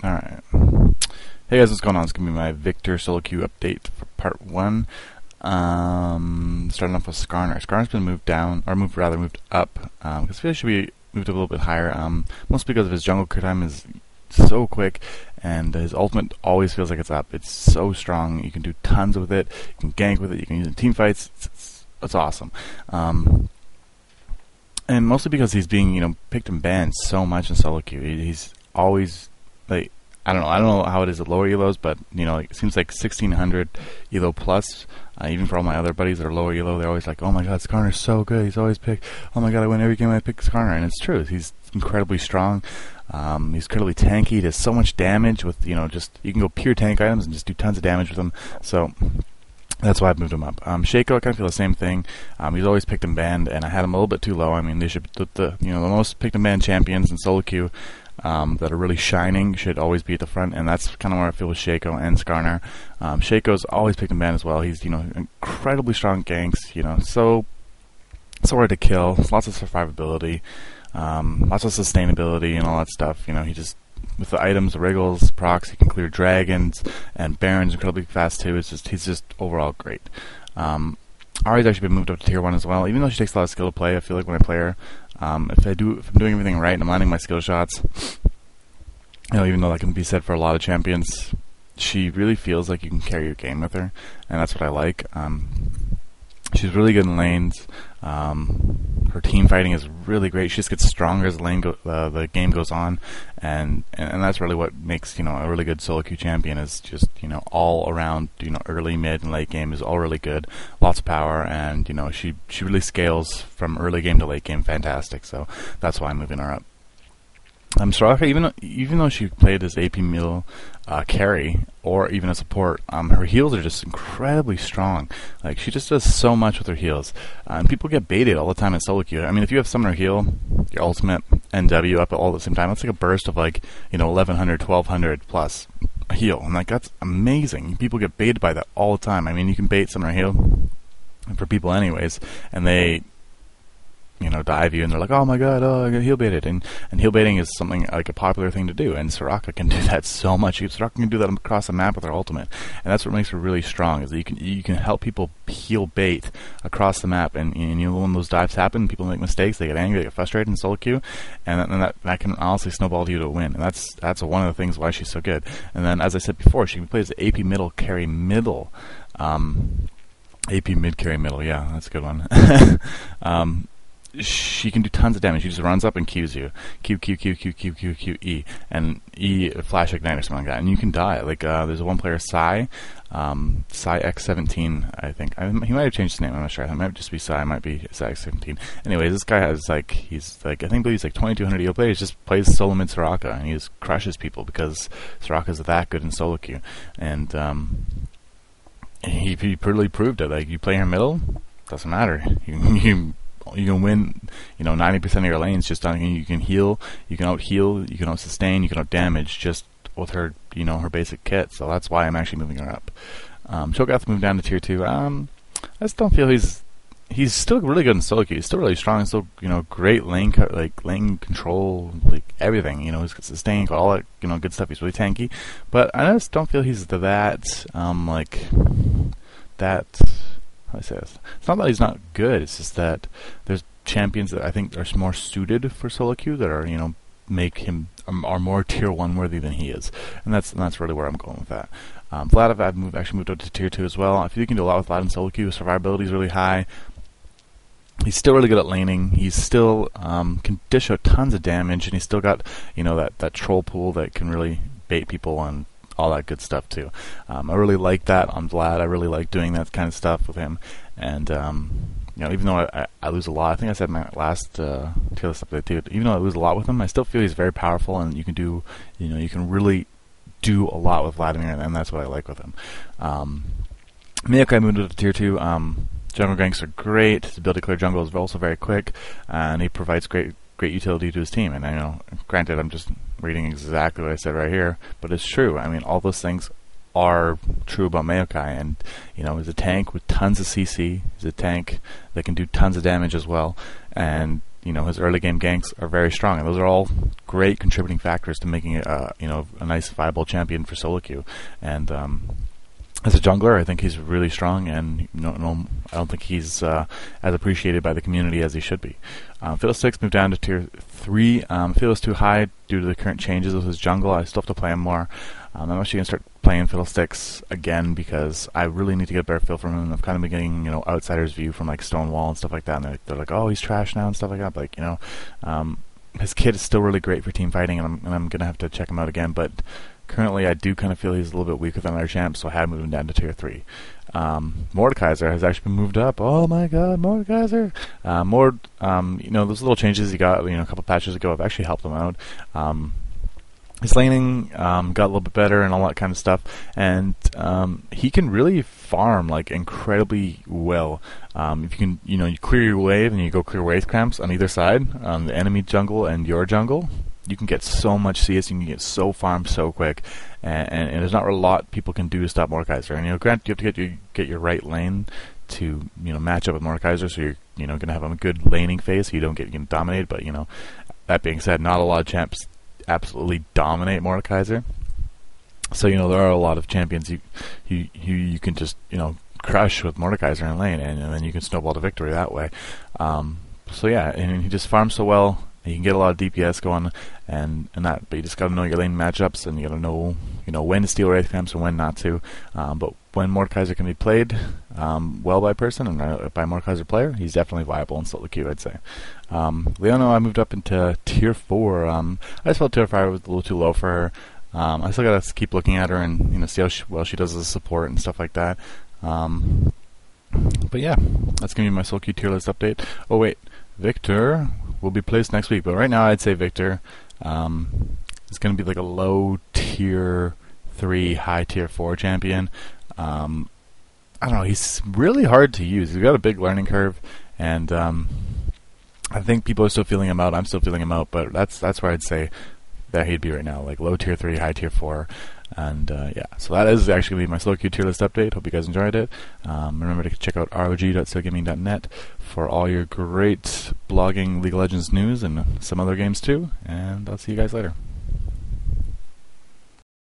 Alright. Hey guys, what's going on? It's going to be my Viktor solo queue update for part 1. Starting off with Skarner. Skarner's been moved down, or moved up, because I feel like should be moved a little bit higher, mostly because of his jungle clear time is so quick, and his ultimate always feels like it's up. It's so strong, you can do tons with it, you can gank with it, you can use it in team fights, it's awesome. And mostly because he's being, picked and banned so much in solo queue. He's always, like, I don't know how it is at lower elos, but it seems like 1600 elo plus. Even for all my other buddies that are lower elo, they're always like, "Oh my God, Skarner's so good. He's always picked. Oh my God, I win every game I pick Skarner." And it's true. He's incredibly strong. He's incredibly tanky. He does so much damage with just you can go pure tank items and just do tons of damage with him. So that's why I've moved him up. Shaco, I kind of feel the same thing. He's always picked and banned, and I had him a little bit too low. I mean, they should the most picked and banned champions in solo queue. That are really shining should always be at the front, and that's kind of where I feel with Shaco and Skarner. Shaco's always picked and banned as well. He's incredibly strong ganks, so hard to kill, lots of survivability, lots of sustainability and all that stuff. He just with the items, the wriggles, procs, he can clear dragons and barons incredibly fast too. He's just overall great. Ari's actually been moved up to tier 1 as well, even though she takes a lot of skill to play. I feel like when I play her, if I'm doing everything right and I'm landing my skill shots, even though that can be said for a lot of champions, she really feels like you can carry your game with her, and that's what I like. She's really good in lanes. Her team fighting is really great. She just gets stronger as the game goes on, and that's really what makes a really good solo queue champion. Is just all around early, mid, and late game is all really good. Lots of power, and she really scales from early game to late game. Fantastic. So that's why I'm moving her up. Soraka, even though she played as AP middle carry or even a support, her heals are just incredibly strong. Like, she just does so much with her heals, and people get baited all the time in solo queue. I mean, if you have summoner heal, your ultimate NW up all at the same time, that's like a burst of 1100, 1200 plus heal, and that's amazing. People get baited by that all the time. I mean, you can bait summoner heal for people anyways, and they dive you, and they're like, "Oh my God, I got heal baited," and heal baiting is something like a popular thing to do, and Soraka can do that so much. Soraka can do that across the map with her ultimate, and that's what makes her really strong. Is that you can help people heal bait across the map, and when those dives happen, people make mistakes, they get angry, they get frustrated in solo queue, and that can honestly snowball you to a win, and that's one of the things why she's so good. And then, as I said before, she plays the AP middle carry middle. AP mid carry middle, yeah, that's a good one. She can do tons of damage. She just runs up and Qs you. Q, E. And E, flash ignite or something like that. And you can die. Like, there's one player, Psy X17, I think. He might have changed his name, I'm not sure. It might just be Psy, it might be Psy X17. Anyways, this guy has, I think he's 2200 EO player. He just plays solo mid Soraka, and he just crushes people because Soraka's that good in solo queue. And, he really proved it. Like, you play her middle, doesn't matter. You can win, 90% of your lanes just on. You can heal, you can out heal, you can out sustain, you can out damage just with her, her basic kit. So that's why I'm actually moving her up. Cho'Gath moved down to tier 2. I just don't feel he's still really good in solo queue. He's still really strong. Still, great lane control, everything. He's got sustain, got all that, good stuff. He's really tanky, but I just don't feel he's that. How do I say this? It's not that he's not good. It's just that there's champions that I think are more suited for solo queue that are make him are more tier 1 worthy than he is, and that's really where I'm going with that. Vlad, I've actually moved up to tier 2 as well. I feel you can do a lot with Vlad in solo queue. Survivability is really high. He's still really good at laning. He's still can dish out tons of damage, and he's still got that troll pool that can really bait people and all that good stuff too. I really like that on Vlad. I really like doing that kind of stuff with him. And even though I lose a lot, I think I said in my last tier list update too, even though I lose a lot with him, I still feel he's very powerful, and you can do, you can really do a lot with Vladimir, and that's what I like with him. Mayokai moved to tier 2. Jungle ganks are great. His ability to clear jungle is also very quick, and he provides great utility to his team. And I know, granted, I'm just reading exactly what I said right here, but it's true. I mean, all those things are true about Mayokai, and he's a tank with tons of CC. He's a tank that can do tons of damage as well, and his early game ganks are very strong, and those are all great contributing factors to making it a nice viable champion for solo queue. And as a jungler, I think he's really strong, and I don't think he's as appreciated by the community as he should be. Fiddlesticks moved down to tier 3. I feel it's too high due to the current changes with his jungle. I still have to play him more. I'm actually going to start playing Fiddlesticks again because I really need to get a better feel from him. I've kind of been getting, outsider's view from like Stonewall and stuff like that, and they're like, oh, he's trash now and stuff like that. But his kit is still really great for team fighting, and I'm going to have to check him out again. But currently, I do kind of feel he's a little bit weaker than other champs, so I have moved him down to tier 3. Mordekaiser has actually been moved up. Oh my god, Mordekaiser! Those little changes he got, a couple patches ago have actually helped him out. His laning got a little bit better and all that kind of stuff, and he can really farm like incredibly well. If you can, you clear your wave and you go clear wave cramps on either side, on the enemy jungle and your jungle, you can get so much CS, you can get so farmed so quick, and there's not a lot people can do to stop Mordekaiser. And granted, you have to get your right lane to match up with Mordekaiser, so you're going to have a good laning phase, so you don't get dominated. But that being said, not a lot of champs absolutely dominate Mordekaiser. So there are a lot of champions you can just crush with Mordekaiser in lane, and then you can snowball to victory that way. So yeah, and he just farms so well. You can get a lot of DPS going and that, but you just got to know your lane matchups, and you got to know when to steal wraith clamps and when not to. But when Mordekaiser can be played well by a person and by a Mordekaiser player, he's definitely viable in solo queue, I'd say. Leona, I moved up into tier 4. I just felt tier 5 was a little too low for her. I still gotta keep looking at her and see how well she does as a support and stuff like that. But yeah, that's gonna be my solo queue tier list update. Oh wait, Viktor will be placed next week, but right now I'd say Viktor is going to be like a low tier 3, high tier 4 champion. I don't know, he's really hard to use. He's got a big learning curve, and I think people are still feeling him out. I'm still feeling him out, but that's where I'd say that he'd be right now, like low tier 3, high tier 4. And yeah, so that is actually going to be my solo queue tier list update. Hope you guys enjoyed it. Remember to check out rog.steelgaming.net for all your great blogging League of Legends news and some other games too. And I'll see you guys later.